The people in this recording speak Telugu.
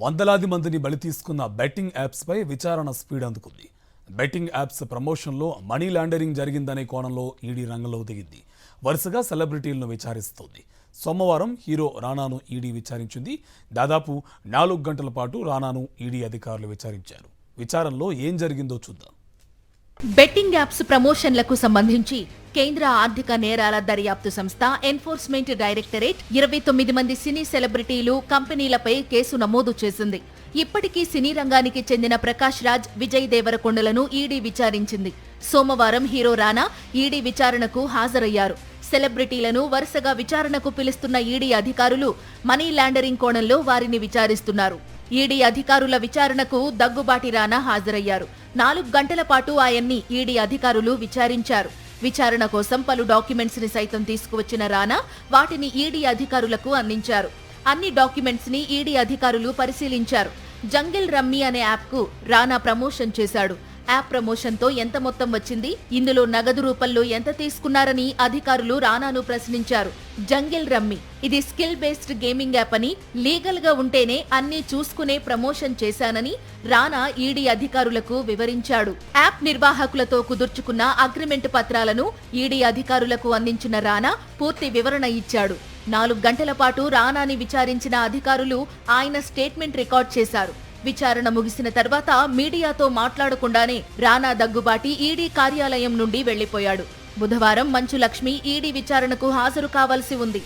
వందలాది మందిని బలి తీసుకున్న బెట్టింగ్ యాప్స్పై విచారణ స్పీడ్ అందుకుంది. బెట్టింగ్ యాప్స్ ప్రమోషన్లో మనీ లాండరింగ్ జరిగిందనే కోణంలో ఈడీ రంగంలో దిగింది. వరుసగా సెలబ్రిటీలను విచారిస్తోంది. సోమవారం హీరో రానాను ఈడీ విచారించింది. దాదాపు 4 గంటల పాటు రానాను ఈడీ అధికారులు విచారించారు. విచారణలో ఏం జరిగిందో చూద్దాం. బెట్టింగ్ యాప్స్ ప్రమోషన్లకు సంబంధించి కేంద్ర ఆర్థిక నేరాల దర్యాప్తు సంస్థ ఎన్ఫోర్స్మెంట్ డైరెక్టరేట్ 29 మంది సినీ సెలబ్రిటీలు, కంపెనీలపై కేసు నమోదు చేసింది. ఇప్పటికీ సినీ రంగానికి చెందిన ప్రకాష్ రాజ్, విజయ్ దేవరకొండలను ఈడీ విచారించింది. సోమవారం హీరో రానా ఈడీ విచారణకు హాజరయ్యారు. సెలబ్రిటీలను వరుసగా విచారణకు పిలుస్తున్న ఈడీ అధికారులు మనీ లాండరింగ్ కోణంలో వారిని విచారిస్తున్నారు. ఈడీ అధికారుల విచారణకు దగ్గుబాటి రానా హాజరయ్యారు. 4 గంటల పాటు ఆయన్ని ఈడీ అధికారులు విచారించారు. విచారణ కోసం పలు డాక్యుమెంట్స్ ని సైతం తీసుకువచ్చిన రానా వాటిని ఈడీ అధికారులకు అందించారు. అన్ని డాక్యుమెంట్స్ ని ఈడీ అధికారులు పరిశీలించారు. జంగిల్ రమ్మీ అనే యాప్ కు రానా ప్రమోషన్ చేశాడు. యాప్ ప్రమోషన్ తో ఎంత మొత్తం వచ్చింది, ఇందులో నగదు రూపంలో ఎంత తీసుకున్నారని అధికారులు రానాను ప్రశ్నించారు. జంగిల్ రమ్మీ ఇది స్కిల్ బేస్డ్ గేమింగ్ యాప్ అని, లీగల్ గా ఉంటేనే అన్ని చూసుకునే ప్రమోషన్ చేశానని రానా ఈడీ అధికారులకు వివరించాడు. యాప్ నిర్వాహకులతో కుదుర్చుకున్న అగ్రిమెంట్ పత్రాలను ఈడీ అధికారులకు అందించిన రానా పూర్తి వివరణ ఇచ్చాడు. 4 గంటల పాటు రానాని విచారించిన అధికారులు ఆయన స్టేట్మెంట్ రికార్డ్ చేశారు. విచారణ ముగిసిన తర్వాత మీడియాతో మాట్లాడకుండానే రానా దగ్గుబాటి ఈడీ కార్యాలయం నుండి వెళ్లిపోయాడు. బుధవారం మంచు లక్ష్మి ఈడీ విచారణకు హాజరు కావాల్సి ఉంది.